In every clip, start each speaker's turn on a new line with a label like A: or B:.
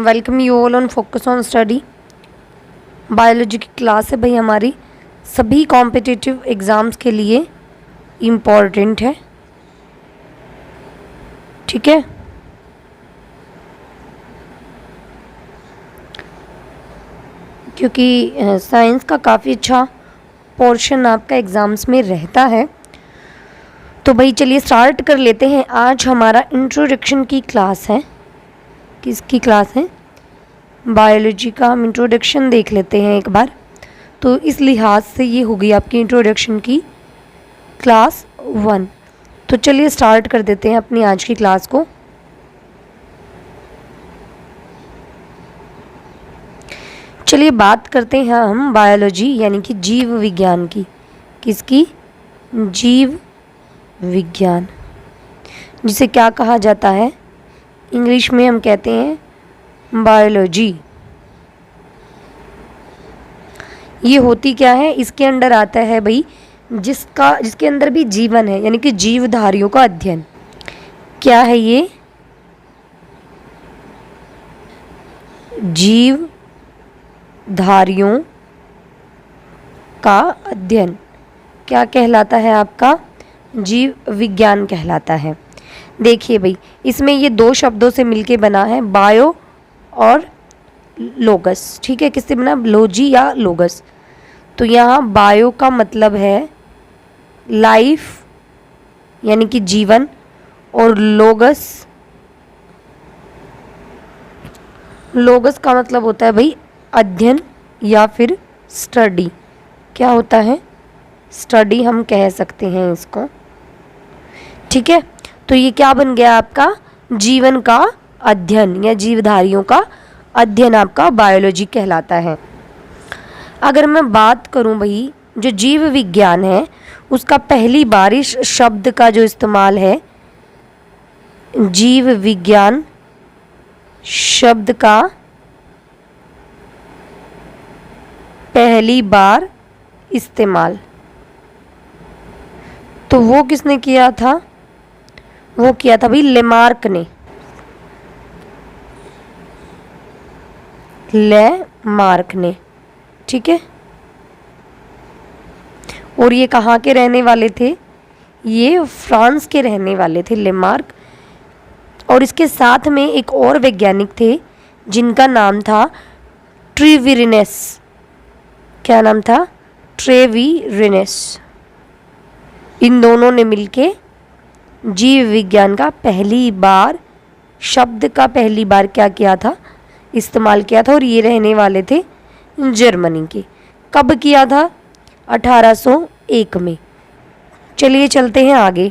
A: Welcome you all on focus on study. Biology की class है भाई हमारी, सभी कॉम्पिटिटिव एग्ज़ाम्स के लिए इम्पॉर्टेंट है। ठीक है, क्योंकि साइंस का काफ़ी अच्छा पोर्शन आपका एग्ज़ाम्स में रहता है। तो भाई चलिए स्टार्ट कर लेते हैं। आज हमारा इंट्रोडक्शन की क्लास है। किसकी क्लास है? बायोलॉजी का। हम इंट्रोडक्शन देख लेते हैं एक बार। तो इस लिहाज से ये होगी आपकी इंट्रोडक्शन की क्लास 1। तो चलिए स्टार्ट कर देते हैं अपनी आज की क्लास को। चलिए बात करते हैं हम बायोलॉजी यानी कि जीव विज्ञान की। किसकी? जीव विज्ञान, जिसे क्या कहा जाता है? इंग्लिश में हम कहते हैं बायोलॉजी। ये होती क्या है? इसके अंडर आता है भाई जिसके अंदर भी जीवन है, यानी कि जीवधारियों का अध्ययन। क्या है ये? जीवधारियों का अध्ययन क्या कहलाता है? आपका जीव विज्ञान कहलाता है। देखिए भाई, इसमें ये दो शब्दों से मिलके बना है, बायो और लोगस। ठीक है, किससे बना? लॉजी या लोगस। तो यहाँ बायो का मतलब है लाइफ यानी कि जीवन, और लोगस का मतलब होता है भाई अध्ययन या फिर स्टडी। क्या होता है? स्टडी हम कह सकते हैं इसको। ठीक है, तो ये क्या बन गया आपका? जीवन का अध्ययन या जीवधारियों का अध्ययन आपका बायोलॉजी कहलाता है। अगर मैं बात करूं भाई, जो जीव विज्ञान है उसका पहली बार इस शब्द का जो इस्तेमाल है, जीव विज्ञान शब्द का पहली बार इस्तेमाल, तो वो किसने किया था? वो किया था भाई लेमार्क ने। लेमार्क ने। ठीक है, और ये कहाँ के रहने वाले थे? ये फ्रांस के रहने वाले थे लेमार्क। और इसके साथ में एक और वैज्ञानिक थे जिनका नाम था ट्रेविरिनस। क्या नाम था? ट्रेविरिनस। इन दोनों ने मिलके जीव विज्ञान का पहली बार शब्द का पहली बार क्या किया था? इस्तेमाल किया था। और ये रहने वाले थे जर्मनी के। कब किया था? 1801 में। चलिए चलते हैं आगे।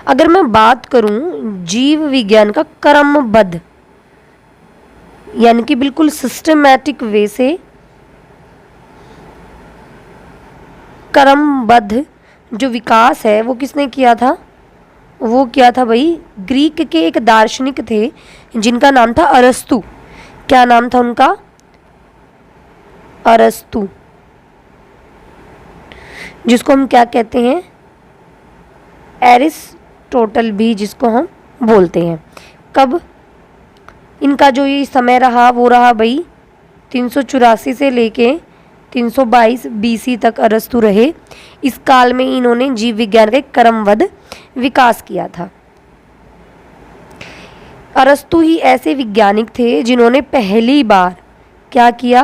A: अगर मैं बात करूं जीव विज्ञान का क्रमबद्ध यानी कि बिल्कुल सिस्टमैटिक वे से क्रमबद्ध जो विकास है वो किसने किया था? वो किया था भाई ग्रीक के एक दार्शनिक थे जिनका नाम था अरस्तु। क्या नाम था उनका? अरस्तु, जिसको हम क्या कहते हैं? एरिस्टोटल भी जिसको हम बोलते हैं। कब? इनका जो ये समय रहा वो रहा भाई 384 से लेके 322 बीसी तक अरस्तु रहे। इस काल में इन्होंने जीव विज्ञान का एक क्रमबद्ध विकास किया था। अरस्तु ही ऐसे वैज्ञानिक थे जिन्होंने पहली बार क्या किया?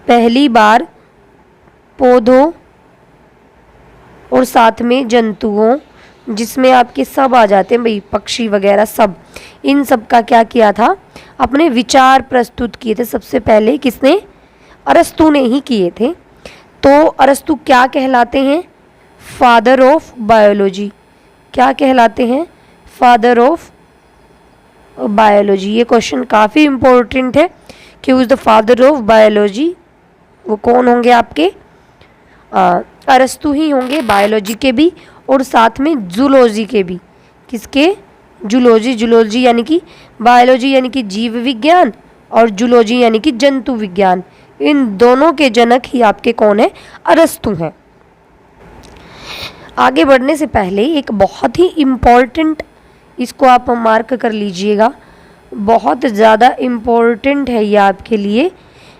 A: पहली बार पौधों और साथ में जंतुओं, जिसमें आपके सब आ जाते हैं भाई, पक्षी वगैरह सब, इन सब का क्या किया था? अपने विचार प्रस्तुत किए थे। सबसे पहले किसने? अरस्तु ने ही किए थे। तो अरस्तु क्या कहलाते हैं? Father of biology. क्या कहलाते हैं? Father of biology. ये क्वेश्चन काफ़ी इम्पोर्टेंट है कि who is the father of biology. वो कौन होंगे आपके? अरस्तु ही होंगे, बायोलॉजी के भी और साथ में जूलॉजी के भी। किसके? जूलॉजी यानी कि बायोलॉजी यानी कि जीव विज्ञान, और जूलॉजी यानी कि जंतु विज्ञान। इन दोनों के जनक ही आपके कौन है? अरस्तु हैं। आगे बढ़ने से पहले एक बहुत ही इम्पॉर्टेंट, इसको आप मार्क कर लीजिएगा, बहुत ज़्यादा इम्पोर्टेंट है ये आपके लिए।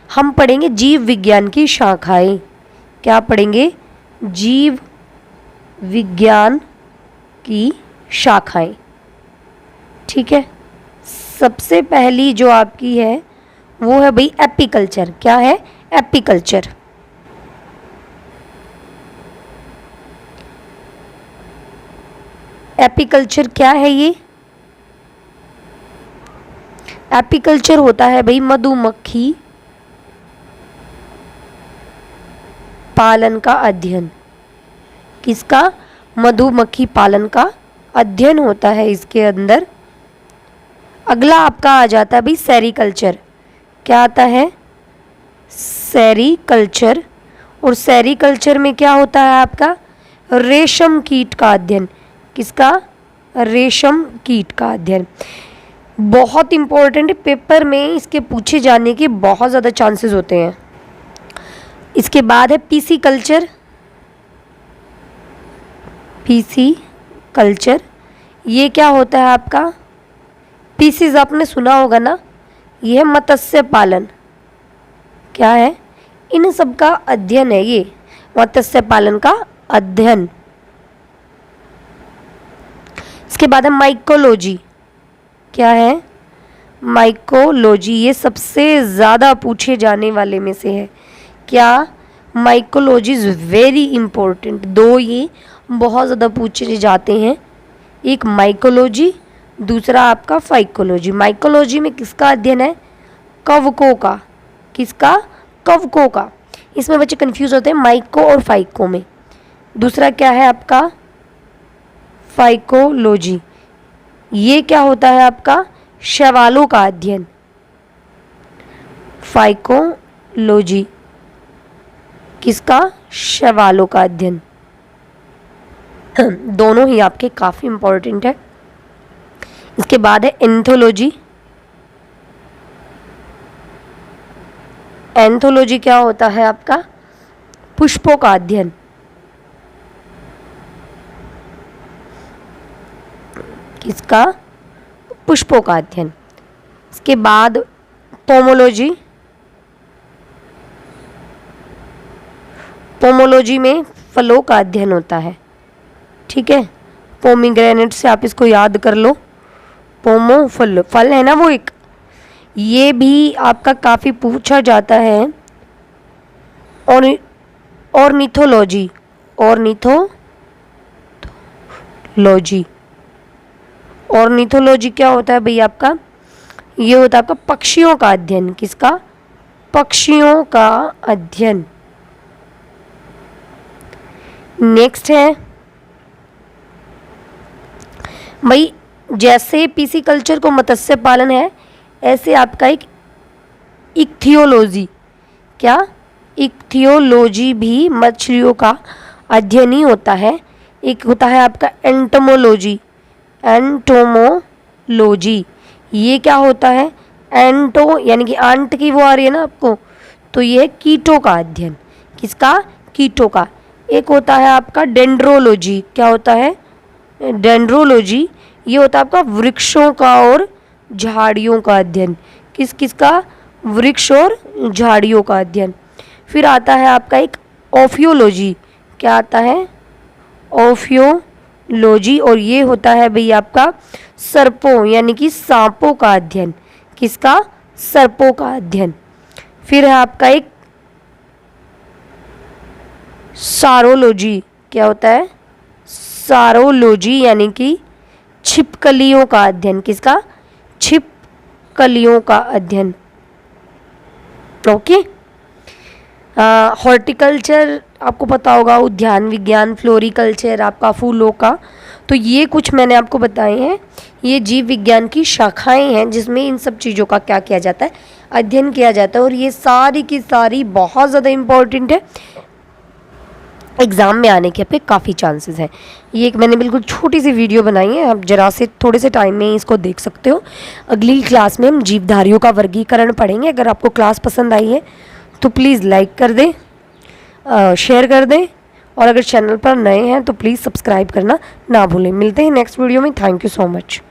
A: हम पढ़ेंगे जीव विज्ञान की शाखाएं। क्या पढ़ेंगे? जीव विज्ञान की शाखाएं। ठीक है। सबसे पहली जो आपकी है वो है भाई एपीकल्चर। क्या है? एपीकल्चर। एपीकल्चर क्या है ये? एपीकल्चर होता है भाई मधुमक्खी पालन का अध्ययन। किसका? मधुमक्खी पालन का अध्ययन होता है इसके अंदर। अगला आपका आ जाता है भाई सेरीकल्चर। क्या आता है? सेरीकल्चर। और सेरीकल्चर में क्या होता है आपका? रेशम कीट का अध्ययन। किसका? रेशम कीट का अध्ययन। बहुत इंपॉर्टेंट, पेपर में इसके पूछे जाने के बहुत ज़्यादा चांसेस होते हैं। इसके बाद है पीसी कल्चर। पीसी कल्चर ये क्या होता है आपका? पीसीज आपने सुना होगा ना, ये है मत्स्य पालन। क्या है? इन सब का अध्ययन है ये, मत्स्य पालन का अध्ययन। इसके बाद है माइकोलॉजी। क्या है? माइकोलॉजी ये सबसे ज़्यादा पूछे जाने वाले में से है। क्या? Mycology is very important. दो ये बहुत ज़्यादा पूछे जाते हैं, एक माइकोलॉजी, दूसरा आपका फाइकोलॉजी। माइकोलॉजी में किसका अध्ययन है? कवकों का। किसका? कवकों का। इसमें बच्चे कंफ्यूज होते हैं माइको और फाइको में। दूसरा क्या है आपका? फाइकोलॉजी। ये क्या होता है आपका? शैवालों का अध्ययन। फाइकोलॉजी किसका? शैवालों का अध्ययन। दोनों ही आपके काफ़ी इंपॉर्टेंट है। इसके बाद है एंथोलॉजी। एंथोलॉजी क्या होता है आपका? पुष्पों का अध्ययन। किसका? पुष्पों का अध्ययन। इसके बाद पोमोलॉजी। पोमोलॉजी में फलों का अध्ययन होता है। ठीक है, पोमीग्रेनेट से आप इसको याद कर लो। पोमो फल, फल है ना वो एक, ये भी आपका काफ़ी पूछा जाता है। ऑर्निथोलॉजी। ऑर्निथोलॉजी। ऑर्निथोलॉजी क्या होता है भाई आपका? ये होता है आपका पक्षियों का अध्ययन। किसका? पक्षियों का अध्ययन। नेक्स्ट है भाई, जैसे पीसी कल्चर को मत्स्य पालन है, ऐसे आपका एक इक्थियोलॉजी। क्या? इक्थियोलॉजी भी मछलियों का अध्ययन ही होता है। एक होता है आपका एंटोमोलॉजी। एंटोमोलॉजी ये क्या होता है? एंटो यानी कि आंट की वो आ रही है ना आपको, तो ये है कीटों का अध्ययन। किसका? कीटों का। एक होता है आपका डेंड्रोलॉजी। क्या होता है? डेंड्रोलॉजी ये होता है आपका वृक्षों का और झाड़ियों का अध्ययन। किस किस का? वृक्ष और झाड़ियों का अध्ययन। फिर आता है आपका एक ओफियोलॉजी। क्या आता है? ओफियोलॉजी, और ये होता है भाई आपका सर्पों यानी कि सांपों का अध्ययन। किसका? सर्पों का अध्ययन। फिर है आपका एक सारोलॉजी। क्या होता है? सारोलॉजी यानी कि छिपकलियों का अध्ययन। किसका? छिपकलियों का अध्ययन। ओके। हॉर्टिकल्चर आपको पता होगा, उद्यान विज्ञान, फ्लोरिकल्चर आपका फूलों का। तो ये कुछ मैंने आपको बताए हैं, ये जीव विज्ञान की शाखाएं हैं जिसमें इन सब चीज़ों का क्या किया जाता है? अध्ययन किया जाता है। और ये सारी की सारी बहुत ज़्यादा इम्पोर्टेंट है, एग्ज़ाम में आने के पे काफ़ी चांसेस हैं। ये एक मैंने बिल्कुल छोटी सी वीडियो बनाई है, आप जरा से थोड़े से टाइम में इसको देख सकते हो। अगली क्लास में हम जीवधारियों का वर्गीकरण पढ़ेंगे। अगर आपको क्लास पसंद आई है तो प्लीज़ लाइक कर दें, शेयर कर दें, और अगर चैनल पर नए हैं तो प्लीज़ सब्सक्राइब करना ना भूलें। मिलते हैं नेक्स्ट वीडियो में। Thank you so much.